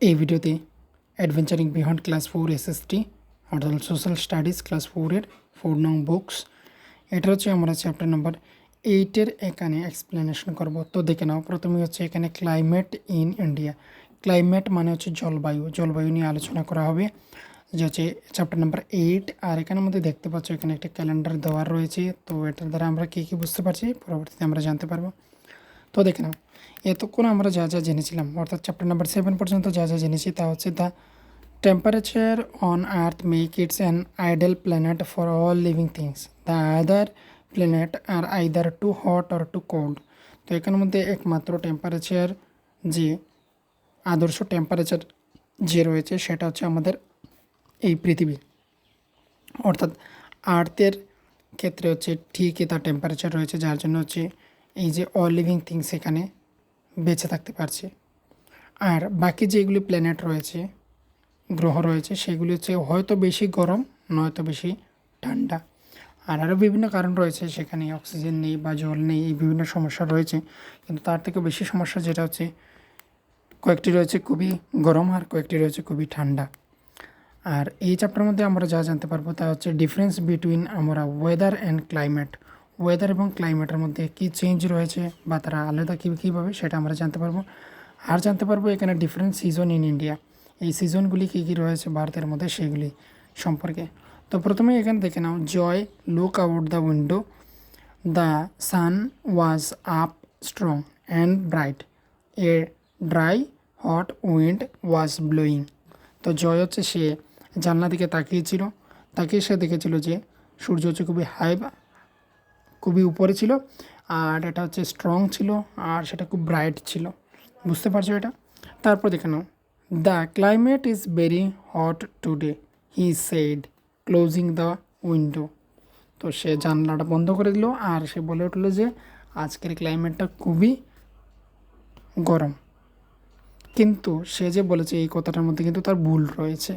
এই ভিডিওতে অ্যাডভেঞ্চারিং behind class 4 SST অর্থাৎ সোশ্যাল স্টাডিজ ক্লাস 4-এর 4 নং বুকস এটা হচ্ছে আমরা চ্যাপ্টার নাম্বার 8-এর এখানে এক্সপ্লেনেশন করব। তো দেখে নাও, প্রথমে হচ্ছে এখানে ক্লাইমেট ইন ইন্ডিয়া। ক্লাইমেট মানে হচ্ছে জলবায়ু নিয়ে আলোচনা করা হবে, যে হচ্ছে চ্যাপ্টার নাম্বার 8। আর এখানের মধ্যে দেখতে পাচ্ছ এখানে একটা ক্যালেন্ডার দেওয়া রয়েছে। তো এটার দ্বারা আমরা কী কী বুঝতে পারছি পরবর্তীতে আমরা জানতে পারবো। তো দেখে নাও, এতক্ষণ আমরা যা যা জেনেছিলাম অর্থাৎ চ্যাপ্টার নাম্বার 7 পর্যন্ত যা যা জেনেছি তা হচ্ছে the temperature on earth make its an ideal planet for all living things. The other planet are either too hot or too cold. তো এখানের মধ্যে একমাত্র টেম্পারেচার, যে আদর্শ টেম্পারেচার যে রয়েছে সেটা হচ্ছে আমাদের এই পৃথিবী, অর্থাৎ আর্থের ক্ষেত্রে হচ্ছে ঠিকই তার টেম্পারেচার রয়েছে, যার জন্য হচ্ছে এই যে অল লিভিং থিংস এখানে বেঁচে থাকতে পারছে। আর বাকি যেগুলি প্ল্যানেট রয়েছে, গ্রহ রয়েছে, সেগুলি হচ্ছে হয়তো বেশি গরম নয়তো বেশি ঠান্ডা। আর আরও বিভিন্ন কারণ রয়েছে, সেখানে অক্সিজেন নেই বা জল নেই, এই বিভিন্ন সমস্যা রয়েছে। কিন্তু তার থেকে বেশি সমস্যা যেটা হচ্ছে, কয়েকটি রয়েছে খুবই গরম আর কয়েকটি রয়েছে খুবই ঠান্ডা। আর এই চ্যাপ্টারের মধ্যে আমরা যা জানতে পারবো তা হচ্ছে ডিফারেন্স বিটুইন আমরা ওয়েদার অ্যান্ড ক্লাইমেট। ওয়েদার এবং ক্লাইমেটের মধ্যে কী চেঞ্জ রয়েছে বা তারা আলাদা কীভাবে সেটা আমরা জানতে পারবো। আর জানতে পারবো এখানে ডিফারেন্ট সিজন ইন ইন্ডিয়া, এই সিজনগুলি কী কী রয়েছে ভারতের মধ্যে সেগুলি সম্পর্কে। তো প্রথমে এখানে দেখে নাও, Joy look out the window, the sun was up strong and bright, a dry hot wind was blowing. তো জয় হচ্ছে সে জানলা দিকে তাকিয়েছিল, তাকিয়ে সে দেখেছিল যে সূর্য হচ্ছে খুবই উপরে ছিল, আর এটা হচ্ছে স্ট্রং ছিল, আর সেটা খুব ব্রাইট ছিল। বুঝতে পারছো এটা? তারপর দেখে নাও, the climate is very hot today, he said closing the window. তো সে জানলাটা বন্ধ করে দিল আর সে বলে উঠলো যে আজকের ক্লাইমেটটা খুবই গরম। কিন্তু সে যে বলেছে এই কথাটার মধ্যে কিন্তু তার ভুল রয়েছে,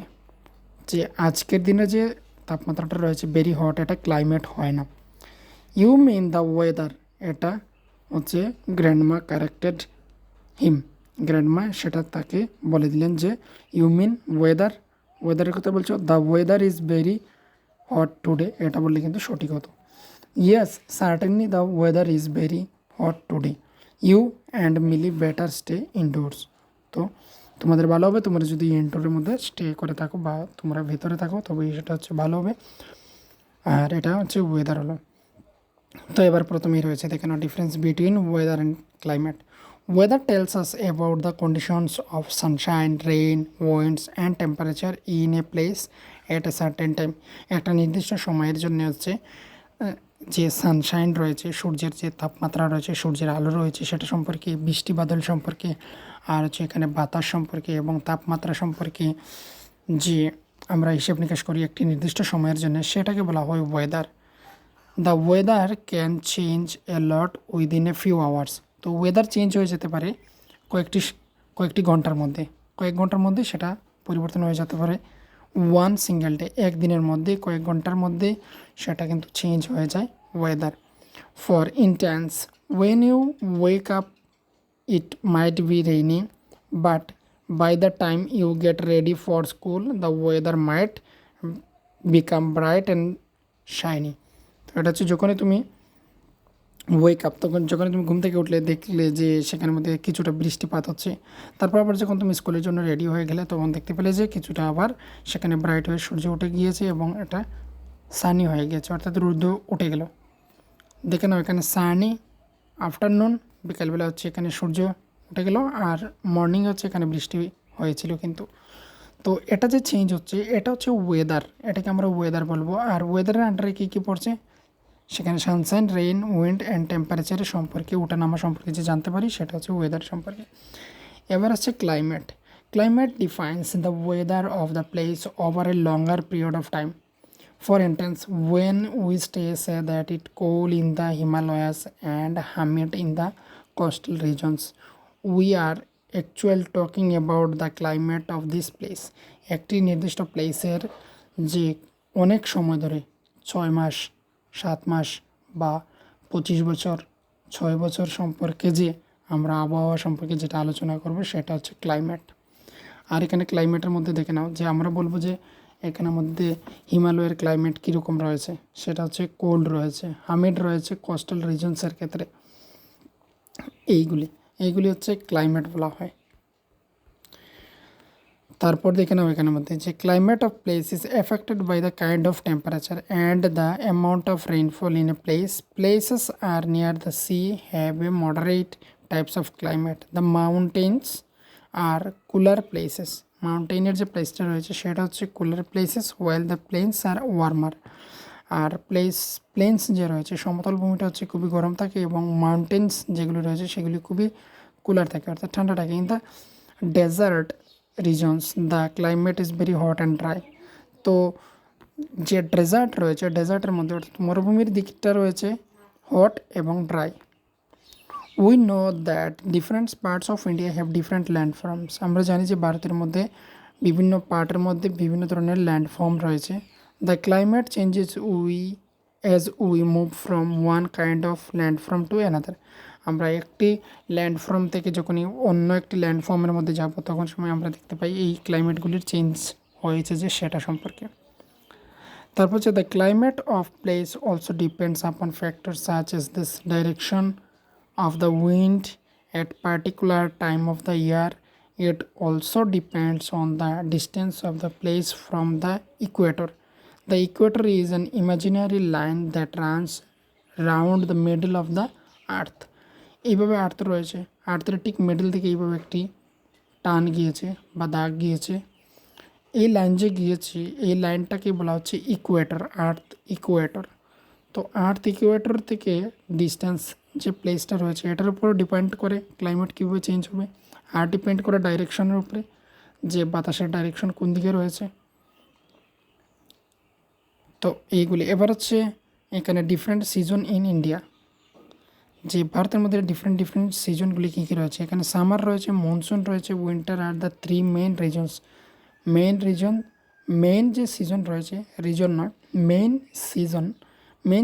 যে আজকের দিনে যে তাপমাত্রাটা রয়েছে ভেরি হট, এটা ক্লাইমেট হয় না। ইউ মিন দ্য ওয়েদার, এটা হচ্ছে গ্র্যান্ডমা কারেক্টেড হিম। গ্র্যান্ডমা সেটা তাকে বলে দিলেন যে ইউ মিন ওয়েদারের কথা বলছো, the weather is very hot today, এটা বললে কিন্তু সঠিক হতো। Yes certainly the weather is very hot today, you and Mili better stay indoors. তো তোমাদের ভালো হবে তোমরা যদি ইনডোরের মধ্যে স্টে করে থাকো বা তোমরা ভেতরে থাকো, তবে সেটা হচ্ছে ভালো হবে। আর এটা হচ্ছে ওয়েদার হলো। তো এবার প্রথমেই রয়েছে দেখে নাও, difference between weather and climate. Weather tells us about the conditions of sunshine, rain, winds and temperature in a place at a certain time. একটা নির্দিষ্ট সময়ের জন্য হচ্ছে যে সানশাইন রয়েছে, সূর্যের যে তাপমাত্রা রয়েছে, সূর্যের আলো রয়েছে, সেটা সম্পর্কে, বৃষ্টি বাদল সম্পর্কে, আর হচ্ছে এখানে বাতাস সম্পর্কে এবং তাপমাত্রা সম্পর্কে যে আমরা হিসেব নিকাশ করি একটি নির্দিষ্ট সময়ের জন্য, সেটাকে বলা হয় weather. The weather can change a lot within a few hours. তো ওয়েদার চেঞ্জ হয়ে যেতে পারে কয়েকটি ঘন্টার মধ্যে, কয়েক ঘন্টার মধ্যে সেটা পরিবর্তন হয়ে যেতে পারে। ওয়ান সিঙ্গেল ডে, একদিনের মধ্যে, কয়েক ঘন্টার মধ্যে সেটা কিন্তু চেঞ্জ হয়ে যায় weather. For instance, when you wake up it might be raining, but by the time you get ready for school the weather might become bright and shiny. তো এটা হচ্ছে যখনই তুমি ওয়েক আপ, তখন যখন তুমি ঘুম থেকে উঠলে দেখলে যে সেখানের মধ্যে কিছুটা বৃষ্টিপাত হচ্ছে, তারপর আবার যখন তুমি স্কুলের জন্য রেডি হয়ে গেলে তখন দেখতে পেলে যে কিছুটা আবার সেখানে ব্রাইট হয়ে সূর্য উঠে গিয়েছে এবং এটা সানি হয়ে গিয়েছে, অর্থাৎ রোদ উঠে গেল। দেখে নাও এখানে সানি আফটারনুন, বিকালবেলা হচ্ছে এখানে সূর্য উঠে গেল, আর মর্নিং হচ্ছে এখানে বৃষ্টি হয়েছিল কিন্তু। তো এটা যে চেঞ্জ হচ্ছে এটা হচ্ছে ওয়েদার, এটাকে আমরা ওয়েদার বলবো। আর ওয়েদারের আন্ডারে কী কী পড়ছে, সেখানে সানশাইন, রেইন, উইন্ড অ্যান্ড টেম্পারেচারের সম্পর্কে, ওঠানামা সম্পর্কে যে জানতে পারি সেটা হচ্ছে ওয়েদার সম্পর্কে। এবার হচ্ছে climate. Climate defines the weather of the place over a longer period of time. For instance, when we say that it cold in the Himalayas and humid in the coastal regions, we are actually talking about the climate of this place. একটি নির্দিষ্ট প্লেসের যে অনেক সময় ধরে 6 মাস, 7 মাস বা 25 বছর, 6 বছর সম্পর্কে যে আমরা আবহাওয়া সম্পর্কে যেটা আলোচনা করব সেটা হচ্ছে ক্লাইমেট। আর এখানে ক্লাইমেটের মধ্যে দেখে নাও যে আমরা বলবো যে এখানের মধ্যে হিমালয়ের ক্লাইমেট কীরকম রয়েছে, সেটা হচ্ছে কোল্ড রয়েছে, হামিড রয়েছে কোস্টাল রিজনসের ক্ষেত্রে। এইগুলি হচ্ছে ক্লাইমেট বলা হয়। তারপর দেখে নাও এখানের মধ্যে যে climate of place is affected by the kind of temperature and the amount of rainfall in a place. Places are near the sea have a moderate types of climate. The mountains are cooler places. মাউন্টেনের যে প্লেসটা রয়েছে সেটা হচ্ছে cooler places, while the plains are warmer. আর plains যে রয়েছে সমতল ভূমিটা হচ্ছে খুবই গরম থাকে, এবং মাউন্টেন্স যেগুলো রয়েছে সেগুলি খুবই কুলার থাকে, অর্থাৎ ঠান্ডা থাকে। In the desert regions the climate is very hot and dry. তো যে ডেজার্ট রয়েছে, ডেজার্টের মধ্যে অর্থাৎ মরুভূমির দিকটা রয়েছে হট এবং dry. We know that different parts of India have different ল্যান্ডফর্মস। আমরা জানি যে ভারতের মধ্যে বিভিন্ন পার্টের মধ্যে বিভিন্ন ধরনের ল্যান্ডফর্ম রয়েছে। The climate changes as we move from one kind of landform to another. আমরা একটি ল্যান্ডফর্ম থেকে যখনই অন্য একটি ল্যান্ডফর্মের মধ্যে যাব তখন সময় আমরা দেখতে পাই এই ক্লাইমেটগুলির চেঞ্জ হয়েছে যে সেটা সম্পর্কে। তারপর হচ্ছে the climate of place also depends upon factor such S this direction of the wind at particular time of the year. It also depends on the distance of the place from the equator. The equator is an imaginary line that runs round the middle of the earth. এইভাবে আর্থ রয়েছে, আর্থের ঠিক middle থেকে এইভাবে একটি টান গিয়েছে বা দাগ গিয়েছে। এই লাইন যে গিয়েছে এই লাইনটাকে বলা হচ্ছে ইকুয়েটর, আর্থ ইকুয়েটর। তো আর্থ ইকুয়েটর থেকে ডিস্টেন্স যে প্লেসটা রয়েছে এটার উপর ডিপেন্ড করে ক্লাইমেট কীভাবে চেঞ্জ হবে, আর ডিপেন্ড করে ডাইরেকশনের উপরে, যে বাতাসের ডাইরেকশন কোন দিকে রয়েছে। তো এইগুলি এবার হচ্ছে এখানে ডিফারেন্ট সিজন ইন ইন্ডিয়া, যে ভারতের মধ্যে ডিফারেন্ট সিজনগুলি কী কী রয়েছে। এখানে সামার রয়েছে, মনসুন রয়েছে, winter are the three main regions. Main যে সিজন রয়েছে, রিজন নয়, মেইন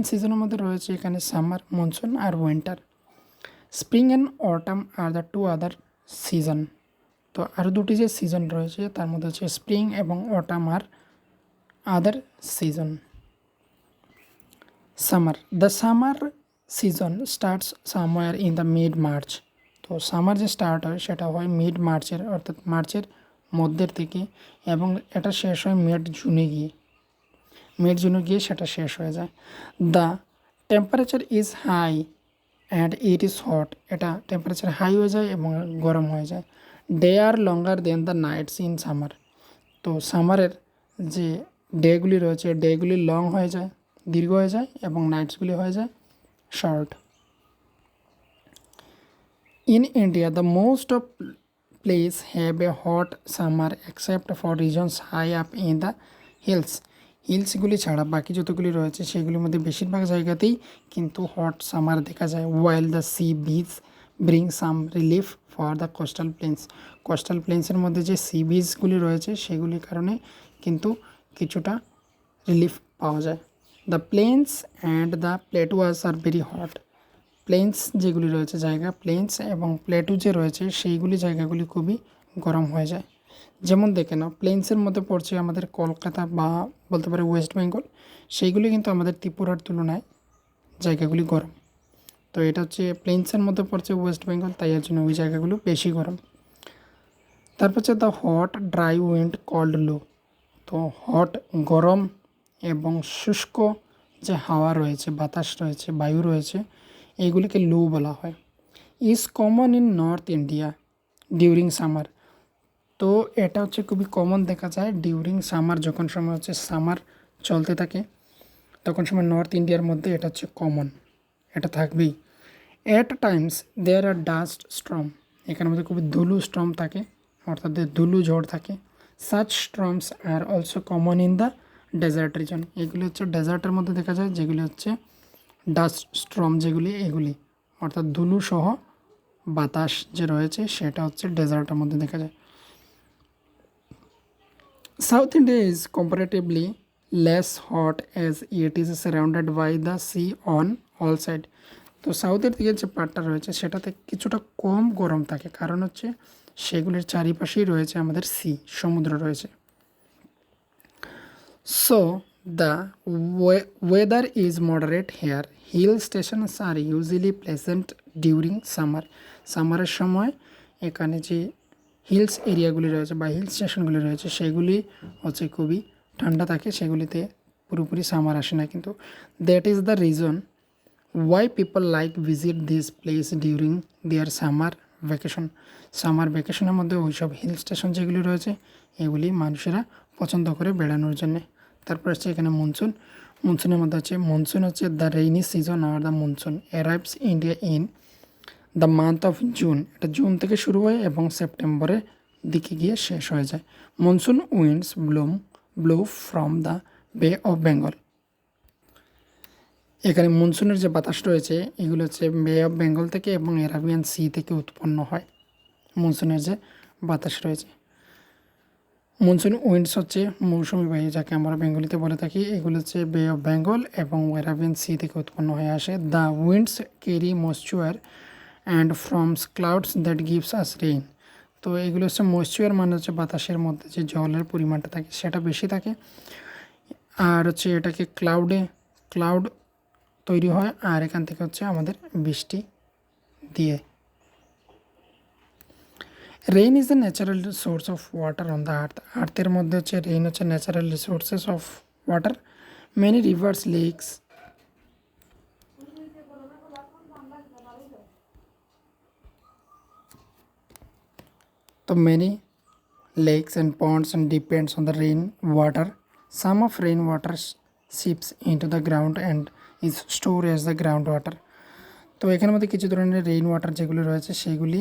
সিজনের মধ্যে রয়েছে এখানে সামার, মনসুন আর winter. Spring and autumn are the two other season. তো আরও দুটি যে সিজন রয়েছে তার মধ্যে হচ্ছে স্প্রিং এবং autumn are other season. The summer season starts somewhere in the mid March. তো সামার যে স্টার্ট হয় সেটা হয় মিড মার্চের, অর্থাৎ মার্চের মধ্যের থেকে, এবং এটা শেষ হয় মিড জুনে গিয়ে সেটা শেষ হয়ে যায়। The temperature is high and it is hot. এটা টেম্পারেচার হাই হয়ে যায় এবং গরম হয়ে যায়। Day are longer than the nights in summer. তো সামারের যে ডেগুলি রয়েছে ডেগুলি লং হয়ে যায়, দীর্ঘ হয়ে যায়, এবং নাইটসগুলি হয়ে যায় short. In India the most of place have a hot summer except for regions high up in the হিলসগুলি ছাড়া বাকি যতগুলি রয়েছে সেগুলির মধ্যে বেশিরভাগ জায়গাতেই কিন্তু হট সামার দেখা যায়। While the sea beach bring some relief for the coastal প্লেন্সের মধ্যে যে সি বিচগুলি রয়েছে সেগুলির কারণে কিন্তু কিছুটা রিলিফ পাওয়া যায়। The plains and the plateaus are very hot. Plains যেগুলি রয়েছে জায়গা, প্লেন্স এবং প্লেটু যে রয়েছে সেইগুলি জায়গাগুলি খুবই গরম হয়ে যায়। যেমন দেখে নাও, প্লেন্সের মধ্যে পড়ছে আমাদের কলকাতা বা বলতে পারে ওয়েস্ট বেঙ্গল, সেইগুলি কিন্তু আমাদের ত্রিপুরার তুলনায় জায়গাগুলি গরম। তো এটা হচ্ছে প্লেন্সের মধ্যে পড়ছে ওয়েস্ট বেঙ্গল, তাই এর জন্য ওই জায়গাগুলো বেশি গরম। তারপর হচ্ছে the hot dry wind called loo. তো হট গরম এবং শুষ্ক যে হাওয়া রয়েছে, বাতাস রয়েছে, বায়ু রয়েছে, এইগুলিকে লু বলা হয়। Is common in north India during summer. তো এটা হচ্ছে খুবই কমন দেখা যায় ডিউরিং সামার, যখন সময় হচ্ছে সামার চলতে থাকে তখন সময় নর্থ ইন্ডিয়ার মধ্যে এটা হচ্ছে কমন, এটা থাকবেই। At times there are dust storm. এখানের মধ্যে খুবই ধুলো স্ট্রম থাকে, অর্থাৎ ধুলো ঝড় থাকে। Such storms are also common in the desert region. এগুলি হচ্ছে ডেজার্টের মধ্যে দেখা যায়, যেগুলি হচ্ছে ডাস্ট স্ট্রম এগুলি অর্থাৎ ধুলো সহ বাতাস যে রয়েছে সেটা হচ্ছে ডেজার্টের মধ্যে দেখা যায়। South India is comparatively less hot as it is surrounded by the sea on all sides. তো সাউথের দিকে যে পার্টটা রয়েছে সেটাতে কিছুটা কম গরম থাকে, কারণ হচ্ছে সেগুলির চারিপাশেই রয়েছে আমাদের সমুদ্র রয়েছে। So the weather is moderate here. Hill stations are usually pleasant during সামারের সময় এখানে যে হিলস এরিয়াগুলি রয়েছে বা হিল স্টেশনগুলি রয়েছে সেগুলি হচ্ছে খুবই ঠান্ডা থাকে, সেগুলিতে পুরোপুরি সামার আসে না। কিন্তু that is the reason why people like visit this place during their summer ভ্যাকেশনের মধ্যে ওইসব হিল স্টেশন যেগুলি রয়েছে এগুলি মানুষেরা পছন্দ করে বেড়ানোর জন্যে। তারপর হচ্ছে এখানে মনসুনের মধ্যে মনসুন হচ্ছে the rainy season are the monsoon arrives India in the month of June. এটা জুন থেকে শুরু হয় এবং সেপ্টেম্বরের দিকে গিয়ে শেষ হয়ে যায়। Monsoon winds blow from the Bay of Bengal. এখানে মনসুনের যে বাতাস রয়েছে এগুলো হচ্ছে বে অফ বেঙ্গল থেকে এবং অ্যারাবিয়ান সি থেকে উৎপন্ন হয়। মনসুনের যে বাতাস রয়েছে, মনসুন উইন্ডস হচ্ছে মৌসুমি বায়ু যাকে আমরা বেঙ্গলিতে বলে থাকি, এগুলো হচ্ছে বে অফ বেঙ্গল এবং অ্যারাবিয়ান সি থেকে উৎপন্ন হয়ে আসে। The winds carry moisture and ফ্রমস clouds that gives us rain. তো এগুলো হচ্ছে ময়েশ্চার মানে হচ্ছে বাতাসের মধ্যে যে জলের পরিমাণটা থাকে সেটা বেশি থাকে, আর হচ্ছে এটাকে ক্লাউড তৈরি হয় আর এখান থেকে হচ্ছে আমাদের বৃষ্টি দিয়ে। Rain is the natural source of water on the আর্থের মধ্যে হচ্ছে রেইন হচ্ছে natural resources of water. Many rivers lakes তো many lakes and ponds and depends on the rain water. Some of rain water seeps into the ground and is stored as the groundwater. তো এখানের মধ্যে কিছু ধরনের rain water যেগুলি রয়েছে সেগুলি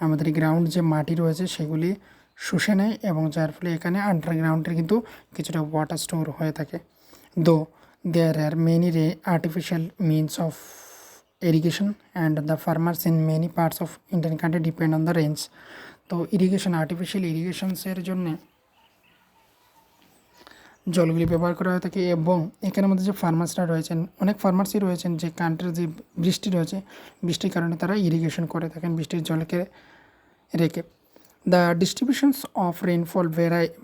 আমাদের গ্রাউন্ড যে মাটি রয়েছে সেগুলি শুষে নেয় এবং যার ফলে এখানে আন্ডারগ্রাউন্ডের কিন্তু কিছুটা ওয়াটার স্টোর হয়ে থাকে। Though there are many artificial means of irrigation and the farmers in many parts of Indian country depend on the range. তো আর্টিফিশিয়াল ইরিগেশনসের জন্য জলগুলি ব্যবহার করা হয়ে থাকে এবং এখানের মধ্যে যে ফার্মার্সরা রয়েছেন, অনেক ফার্মার্সই রয়েছেন যে কান্ট্রির যে বৃষ্টি রয়েছে বৃষ্টির কারণে তারা ইরিগেশন করে থাকেন বৃষ্টির জলকে রেখে। The distributions of rainfall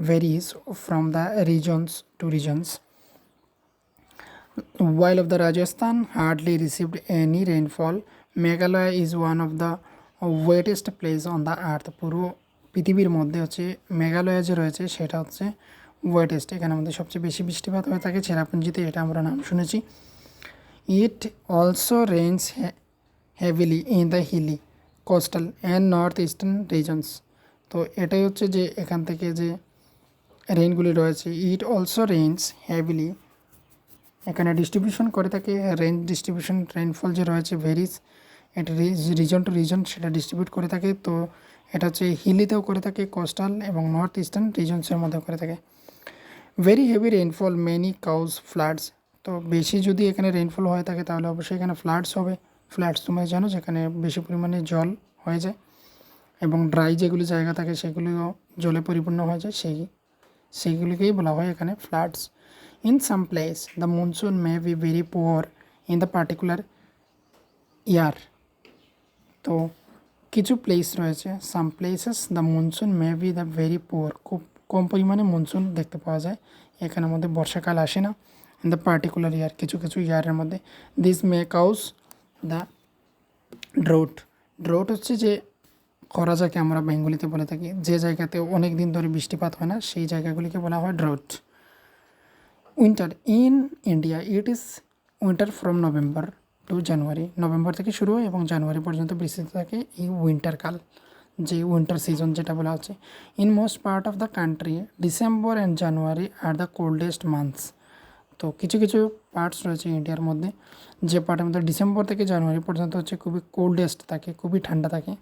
varies from the reasons. While of the Rajasthan hardly received any rainfall, Meghalaya is one of the wettest place on the earth. পুরো পৃথিবীর মধ্যে হচ্ছে মেঘালয় যে রয়েছে সেটা হচ্ছে ওয়েটেস্ট, এখানে আমাদের সবচেয়ে বেশি বৃষ্টিপাত হয়ে থাকে চেরাপুঞ্জিতে, এটা আমরা নাম শুনেছি। It also rains heavily in the hilly coastal and north eastern regions. তো এটাই হচ্ছে যে এখান থেকে যে রেইনগুলি রয়েছে, ইট অলসো রেইনস হেভিলি, এখানে ডিস্ট্রিবিউশন করে থাকে রেইনফল যে রয়েছে ভেরিজ, এটা রিজন টু রিজন সেটা ডিস্ট্রিবিউট করে থাকে। তো এটা হচ্ছে হিলিতেও করে থাকে, কোস্টাল এবং নর্থ ইস্টার্ন রিজনসের মধ্যে করে থাকে। Very heavy rainfall many cause floods. তো বেশি যদি এখানে রেইনফল হয়ে থাকে তাহলে অবশ্যই এখানে ফ্লাডস হবে। ফ্লাডস তোমরা জানো যেখানে বেশি পরিমাণে জল হয়ে যায় এবং ড্রাই যেগুলি জায়গা থাকে সেগুলিও জলে পরিপূর্ণ হয়ে যায়, সেইগুলিকেই বলা হয় এখানে floods. In some place the monsoon may be very poor in the particular year. তো কিছু প্লেস রয়েছে, some places the monsoon may be the very poor, খুব কম পরিমাণে মনসুন দেখতে পাওয়া যায়, এখানের মধ্যে বর্ষাকাল আসে না। ইন দ্য পার্টিকুলার ইয়ার, কিছু ইয়ারের মধ্যে। দিস মে কাউজ দ্য ড্রোট হচ্ছে যে খরা যাকে আমরা বেঙ্গলিতে বলে থাকি, যে জায়গাতে অনেক দিন ধরে বৃষ্টিপাত হয় না সেই জায়গাগুলিকে বলা হয় drought. Winter in India it is winter from November to January, November থেকে শুরু হয় এবং জানুয়ারি পর্যন্ত বৃষ্টিতে থাকে এই উইন্টার কাল, যে উইন্টার সিজন যেটা বলা হচ্ছে। In most part of the country December and January are the coldest months. তো কিছু পার্টস রয়েছে ইন্ডিয়ার মধ্যে যে পার্টের মধ্যে ডিসেম্বর থেকে জানুয়ারি পর্যন্ত হচ্ছে খুবই কোল্ডেস্ট থাকে, খুবই ঠান্ডা থাকে।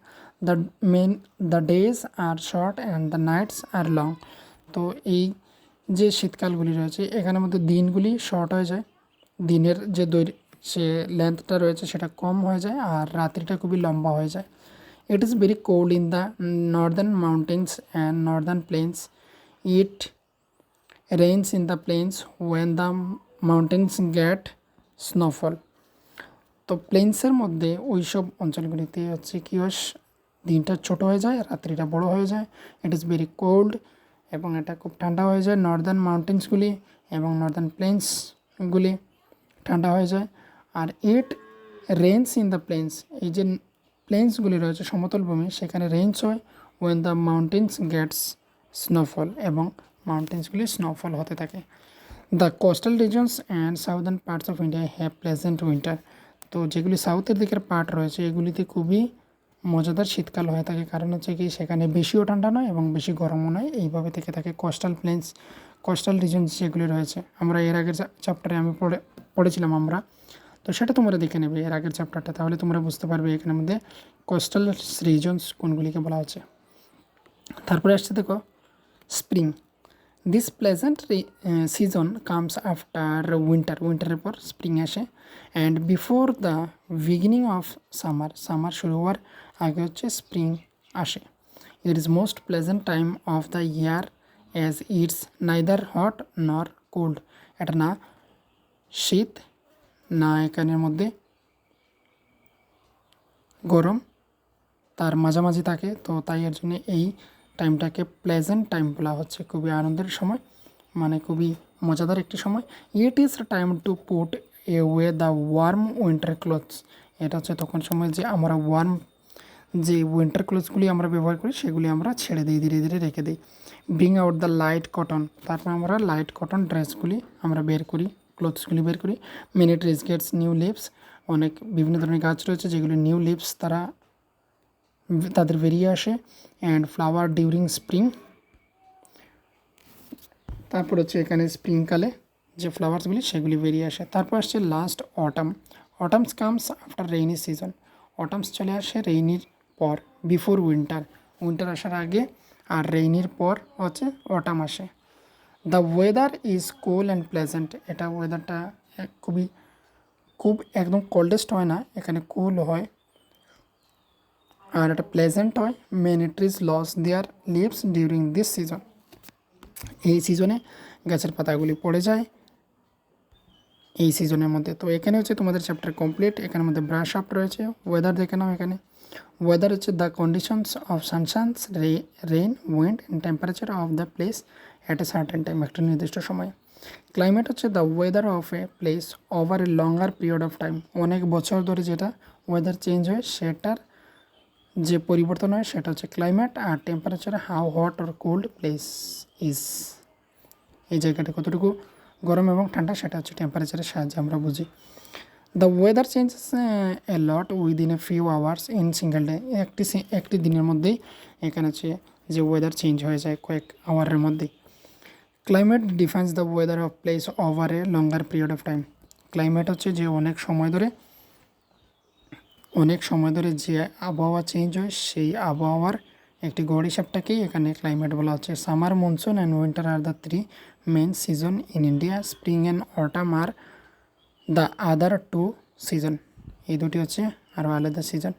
The days are short and the nights are long. তো এই যে শীতকালগুলি রয়েছে এখানের মধ্যে দিনগুলি শর্ট হয়ে যায়, দিনের যে সে লেন্থটা রয়েছে সেটা কম হয়ে যায় আর রাত্রিটা খুবই লম্বা হয়ে যায়। It is very cold in the Northern mountains and Northern planes. It rains in the plains when the mountains get snowfall. তো প্লেন্সের মধ্যে ওই সব অঞ্চলগুলিতে হচ্ছে কি হয়, দিনটা ছোট হয়ে যায়, রাত্রিটা বড় হয়ে যায়, ইট ইজ ভেরি কোল্ড, এবং এটা খুব ঠান্ডা হয়ে যায়। নর্দার্ন মাউন্টেন্সগুলি এবং নর্দার্ন প্লেন্সগুলি ঠান্ডা হয়ে যায়। আর it range in the plains, এই যে প্লেন্সগুলি রয়েছে সমতল ভূমি, সেখানে রেঞ্জ হয় when the mountains gets snowfall, এবং মাউন্টেন্সগুলি স্নোফল হতে থাকে। The coastal regions and southern parts of India have pleasant winter. তো যেগুলি সাউথের দিকের পার্ট রয়েছে এগুলিতে খুবই মজাদার শীতকাল হয়ে থাকে, কারণ হচ্ছে কি সেখানে বেশিও ঠান্ডা নয় এবং বেশি গরমও নয়, এইভাবে থেকে থাকে কোস্টাল প্লেন্স, কোস্টাল রিজনস যেগুলি রয়েছে। আমরা এর আগের চ্যাপ্টারে আমি পড়েছিলাম আমরা, তো সেটা তোমরা দেখে নেবে এর আগের চ্যাপ্টারটা, তাহলে তোমরা বুঝতে পারবে এখানের মধ্যে কোস্টাল রিজনস কোনগুলিকে বলা হচ্ছে। তারপরে আসছে দেখো spring. This pleasant season comes after winter, উইন্টারের পর স্প্রিং আসে, and before the beginning of summer, summer শুরু হওয়ার আগে হচ্ছে স্প্রিং আসে। It is most pleasant time of the year as it's neither hot nor cold, এটা না শীত না এখানের মধ্যে গরম, তার মাঝামাঝি থাকে, তো তাই এর জন্য এই টাইমটাকে প্লেজেন্ট টাইম বলা হচ্ছে, খুবই আনন্দের সময়, মানে খুবই মজাদার একটি সময়। It is time to put way the warm winter clothes, এটা হচ্ছে তখন সময় যে আমরা ওয়ার্ম যে উইন্টার ক্লথসগুলি আমরা ব্যবহার করি সেগুলি আমরা ছেড়ে দিই, ধীরে ধীরে রেখে দিই। Bring out the light cotton, তারপর আমরা লাইট কটন ড্রেসগুলি আমরা বের করি, ক্লথসগুলি বের করি। Many trees gets new leaves, অনেক বিভিন্ন ধরনের গাছ রয়েছে যেগুলি নিউ লিভস তাদের বেরিয়ে আসে। অ্যান্ড ফ্লাওয়ার ডিউরিং স্প্রিং, তারপর হচ্ছে এখানে স্প্রিংকালে যে ফ্লাওয়ার্সগুলি সেগুলি বেরিয়ে আসে। তারপর আসছে last autumn. Autumns comes after rainy season, autumns চলে আসে রেইনির পর, বিফোর উইন্টার, উইন্টার আসার আগে, আর রেইনির পর হচ্ছে অটাম আসে। The weather is cool and pleasant, এটা ওয়েদারটা খুব একদম কোল্ডেস্ট হয় না, এখানে কুল হয় আর এটা প্লেজেন্ট হয়। Many trees lose their leaves during this season, এই সিজনে গাছের পাতাগুলি পড়ে যায় এই সিজনের মধ্যে। তো এখানে হচ্ছে তোমাদের চ্যাপ্টার কমপ্লিট, এখানের মধ্যে ব্রাশ আপ রয়েছে। ওয়েদার দেখে নাও, এখানে ওয়েদার হচ্ছে the conditions of sunshines rain wind and temperature of the place at a certain time, একটা নির্দিষ্ট সময়ে। ক্লাইমেট হচ্ছে the weather of a place over a longer period of time, অনেক বছর ধরে যেটা ওয়েদার চেঞ্জ হয় সেটার যে পরিবর্তন হয় সেটা হচ্ছে ক্লাইমেট। আর temperature how hot or cold place is, এই জায়গাটা কতটুকু গরম এবং ঠান্ডা সেটা হচ্ছে টেম্পারেচারের সাহায্যে আমরা বুঝি। The weather changes A lot within a few hours in single day, একটি দিনের মধ্যেই এখানে হচ্ছে যে ওয়েদার চেঞ্জ হয়ে যায় কয়েক আওয়ারের মধ্যেই। Climate defines the weather of place over a longer period of time, climate হচ্ছে যে অনেক সময় ধরে যে আবহাওয়া চেঞ্জ হয় সেই আবহাওয়ার একটি গড় হিসাবটাকেই এখানে ক্লাইমেট বলা হচ্ছে। Summer monsoon and winter are the three main season in India, spring and autumn are the other two season, এই দুটি হচ্ছে আরও আলাদা সিজন।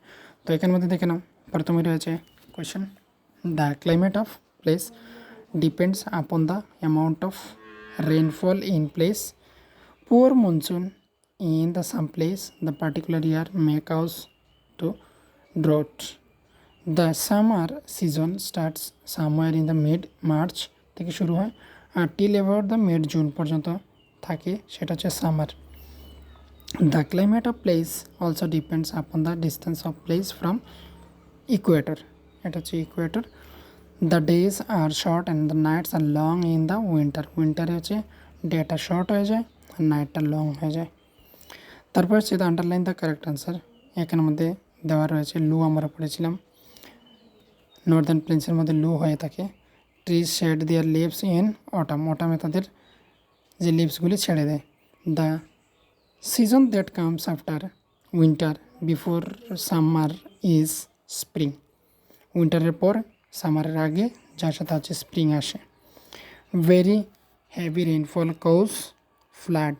তো এখানের মধ্যে দেখে নাও, প্রথমে রয়েছে question, the climate of place depends upon the amount of rainfall in place, poor monsoon in the some place the particular year may cause to drought. The summer season starts somewhere in the mid March থেকে শুরু হয় আর till about the mid June পর্যন্ত থাকে, সেটা হচ্ছে summer. The climate of place also depends upon the distance of place from equator, এটা হচ্ছে Ecuador. The days are short and the nights are long in the winter, উইন্টারে হচ্ছে data short হয়ে যায় আর নাইটটা long হয়ে যায়। তারপর হচ্ছে the underline the correct answer, এখানের মধ্যে দেওয়া রয়েছে লু, আমরা পড়েছিলাম নর্দার্ন প্লেন্সের মধ্যে লু হয়ে থাকে। Trees shed their leaves in autumn, অটামে তাদের যে লিভসগুলি ছেড়ে দেয়। The season that comes after winter before summer is spring, উইন্টারের পর সামারের আগে যার সাথে হচ্ছে স্প্রিং আসে। Very heavy rainfall cause flood,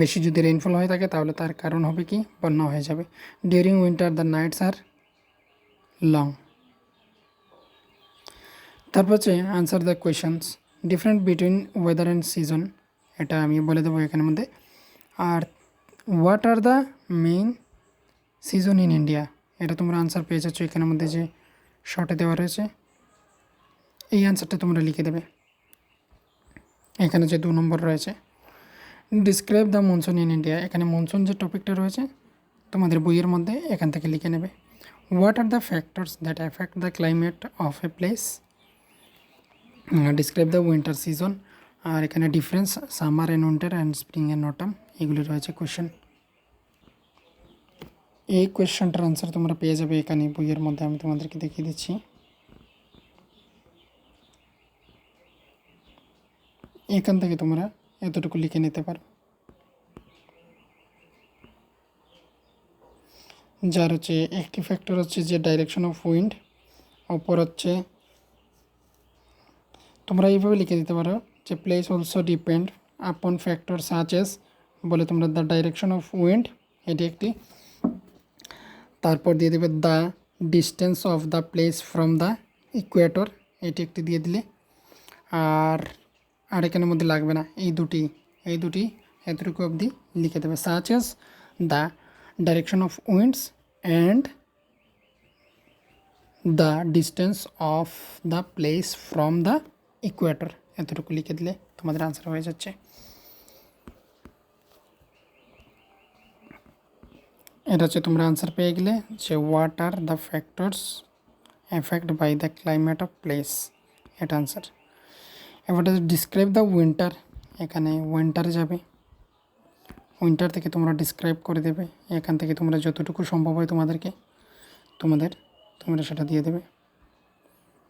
বেশি যদি রেইনফল হয়ে থাকে তাহলে তার কারণ হবে কি বন্যা হয়ে যাবে। During winter the nights are long. তারপর হচ্ছে answer the questions, different between weather and season, এটা আমি বলে দেবো এখানের মধ্যে। আর what are the main season in India, এটা তোমরা আনসার পেয়ে যাচ্ছ এখানের মধ্যে যে শর্টে দেওয়া রয়েছে। এই অ্যান্সারটা তোমরা লিখে দেবে। এখানে যে 2 নম্বর রয়েছে, describe the monsoon in India, এখানে মনসুন যে টপিকটা রয়েছে তোমাদের বইয়ের মধ্যে এখান থেকে লিখে নেবে। What are the factors that affect the climate of a place, describe the winter season, আর এখানে difference summer and winter and spring and autumn, এগুলি রয়েছে কোয়েশ্চেন। এই কোয়েশ্চেনটার আনসার তোমরা পেয়ে যাবে এখানে বইয়ের মধ্যে, আমি তোমাদেরকে দেখিয়ে দিচ্ছি। এখান থেকে তোমরা এতটুকু লিখে নিতে পারো। যার হচ্ছে একটি ফ্যাক্টর হচ্ছে যে ডাইরেকশন অফ উইন্ড, অপর হচ্ছে তোমরা এইভাবে লিখে দিতে পারো যে প্লেস অলসো ডিপেন্ড আপন ফ্যাক্টর সাচ এস, বলে তোমরা দ্য ডাইরেকশন অফ উইন্ড, এটি একটি। তারপর দিয়ে দেবে the distance of the place from the Ecuador, এটি একটি দিয়ে দিলে। আর এখানের মধ্যে লাগবে না, এই দুটি এতটুকু অবধি লিখে দেবে, such as the direction of winds and the distance of the place from the Ecuador, এতটুকু লিখে দিলে তোমাদের আনসার হয়ে যাচ্ছে। এটা হচ্ছে তোমরা আনসার পেয়ে গেলে যে what are the factors effect by the climate of place, এটা আনসার। এবার ডিসক্রাইব দ্য উইন্টার, এখানে উইন্টারে যাবে, উইন্টার থেকে তোমরা ডিসক্রাইব করে দেবে। এখান থেকে তোমরা যতটুকু সম্ভব হয় তোমরা সেটা দিয়ে দেবে,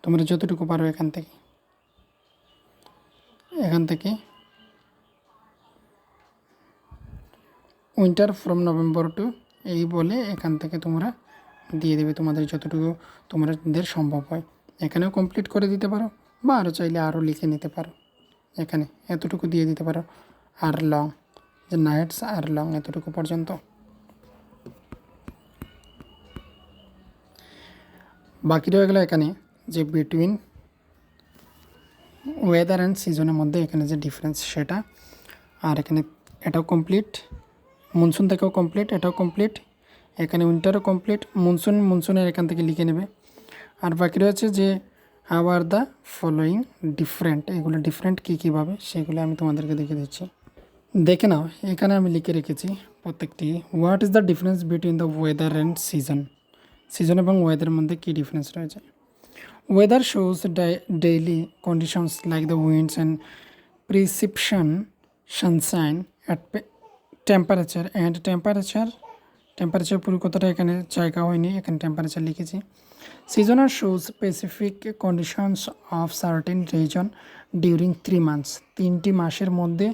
তোমরা যতটুকু পারো এখান থেকে উইন্টার ফ্রম নভেম্বর টু, এই বলে এখান থেকে তোমরা দিয়ে দেবে তোমাদের যতটুকু তোমাদের সম্ভব হয়। এখানেও কমপ্লিট করে দিতে পারো, বা আরও চাইলে আরও লিখে নিতে পারো, এখানে এতটুকু দিয়ে দিতে পারো। আর লং, যে নাইটস আর লং, এতটুকু পর্যন্ত। বাকি রয়ে গেল এখানে যে বিটুইন ওয়েদার অ্যান্ড সিজনের মধ্যে এখানে যে ডিফারেন্স সেটা। আর এখানে এটাও কমপ্লিট, মনসুন থেকেও কমপ্লিট, এটাও কমপ্লিট, এখানে উইন্টারও কমপ্লিট, মনসুনের এখান থেকে লিখে নেবে। আর বাকি রয়েছে যে how are the following different, এগুলো ডিফারেন্ট কীভাবে সেগুলো আমি তোমাদেরকে দেখে দিচ্ছি, দেখে নাও। এখানে আমি লিখে রেখেছি প্রত্যেকটি। What is the difference between the weather and season এবং ওয়েদারের মধ্যে কী ডিফারেন্স রয়েছে। Weather shows daily conditions like the winds and precipitation, sunshine at temperature and temperature পুরো কথাটা এখানে জায়গা হয়নি, এখানে টেম্পারেচার লিখেছি। Seasonal shows specific conditions of certain region during 3 months, 3টি মাসের মধ্যে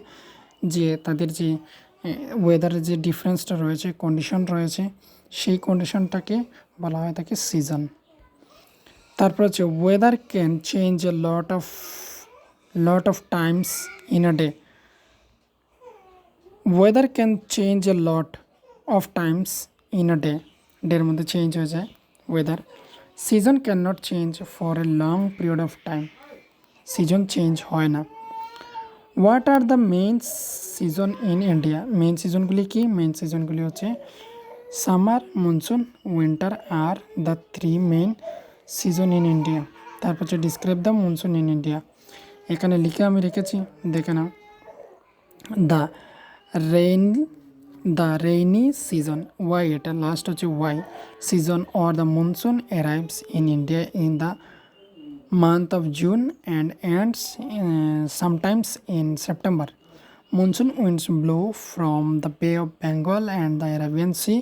যে তাদের যে ওয়েদারের যে ডিফারেন্সটা রয়েছে, কন্ডিশন রয়েছে, সেই কন্ডিশনটাকে বলা হয় থাকে সিজন। তারপর হচ্ছে weather can change a lot of times in a day, weather can change a lot of times in a ডের মধ্যে চেঞ্জ হয়ে যায় weather. Season can not change for a long period of time, season change হয় না। What are the main season in India, main সিজনগুলি কি? Main সিজনগুলি হচ্ছে summer, monsoon, winter are the 3 main season in India. তারপর হচ্ছে describe the monsoon in India, এখানে লিখে আমি রেখেছি, দেখে নাও। দ্য রেইনি সিজন, ওয়াই, এটা লাস্ট হচ্ছে why season or the monsoon arrives in India in the month of June and ends sometimes in September. Monsoon winds blow from the Bay of Bengal and the Arabian Sea.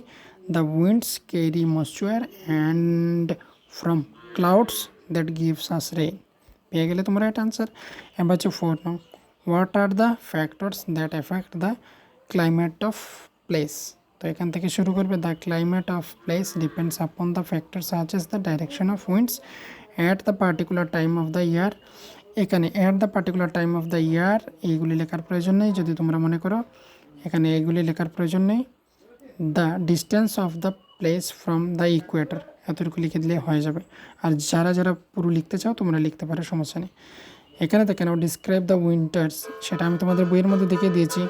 The winds carry moisture and from clouds that gives us rain. পেয়ে গেলে তোমরা এটা answer. এবার হচ্ছে 4 নং, what are the factors that effect the climate of place. তো এখান থেকে শুরু করবে, the climate of place depends upon the factor such as the direction of winds at the particular time of the year. এখানে at the particular time of the year এইগুলি লেখার প্রয়োজন নেই, যদি তোমরা মনে করো এখানে এইগুলি লেখার প্রয়োজন নেই। The distance of the place from the Ecuador, এতটুকু লিখে দিলে হয়ে যাবে। আর যারা পুরো লিখতে চাও তোমরা লিখতে পারো, সমস্যা নেই। এখানে দেখে নাও ডিসক্রাইব দ্য উইন্টার্স, সেটা আমি তোমাদের বইয়ের মধ্যে দেখিয়ে দিয়েছি।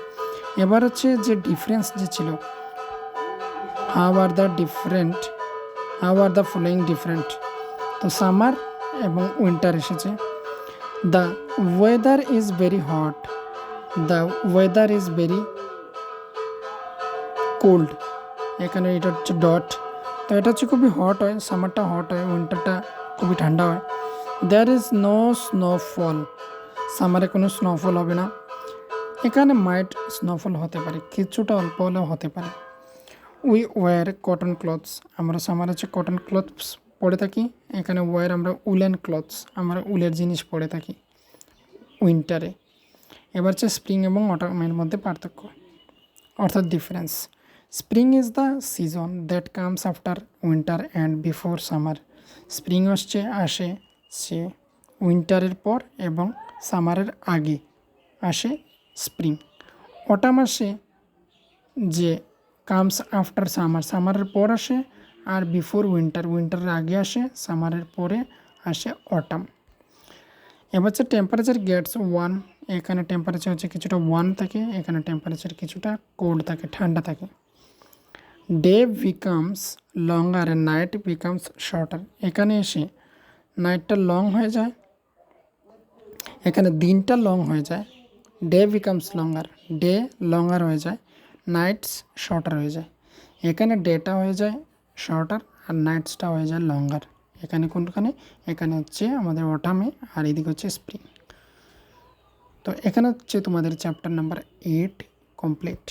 এবার হচ্ছে যে ডিফারেন্স যে ছিল, how are the following different. তো সামার এবং উইন্টার এসেছে। The weather is very hot, the weather is very cold, এখানে এটা হচ্ছে ডট। তো এটা হচ্ছে খুবই হট হয়, সামারটা হট হয়, উইন্টারটা খুবই ঠান্ডা হয়। দেয়ার ইজ নো স্নোফল, সামারে কোনো স্নোফল হবে না। এখানে মাইট স্নোফল হতে পারে, কিছুটা অল্প হলেও হতে পারে। উই ওয়ার কটন ক্লথস, আমরা সামার হচ্ছে কটন ক্লথস পরে থাকি। এখানে ওয়ার আমরা উলেন ক্লথস, আমরা উলের জিনিস পরে থাকি উইন্টারে। এবার হচ্ছে স্প্রিং এবং অটামের মধ্যে পার্থক্য অর্থাৎ difference. Spring is the season that comes after winter and before summer. Spring আসে সে উইন্টারের পর এবং সামারের আগে আসে স্প্রিং। অটাম আসে যে কামস আফটার সামার, সামারের পর আসে, আর বিফোর উইন্টার, উইন্টারের আগে আসে, সামারের পরে আসে অটাম। এবার হচ্ছে টেম্পারেচার গেটস ওয়ান, এখানে টেম্পারেচার হচ্ছে কিছুটা ওয়ান থাকে, এখানে টেম্পারেচার কিছুটা কোল্ড থাকে, ঠান্ডা থাকে। Day becomes longer and night becomes shorter, এখানে এসে নাইটটা লং হয়ে যায়, এখানে দিনটা লং হয়ে যায়। ডে বিকামস লঙ্গার, ডে লঙ্গার হয়ে যায়, নাইটস শর্টার হয়ে যায়। এখানে ডেটা হয়ে যায় শর্টার আর নাইটসটা হয়ে যায় লঙ্গার। এখানে কোনখানে, এখানে হচ্ছে আমাদের অটামে, আর এদিকে হচ্ছে স্প্রিং। তো এখানে হচ্ছে তোমাদের চ্যাপ্টার নাম্বার 8 কমপ্লিট।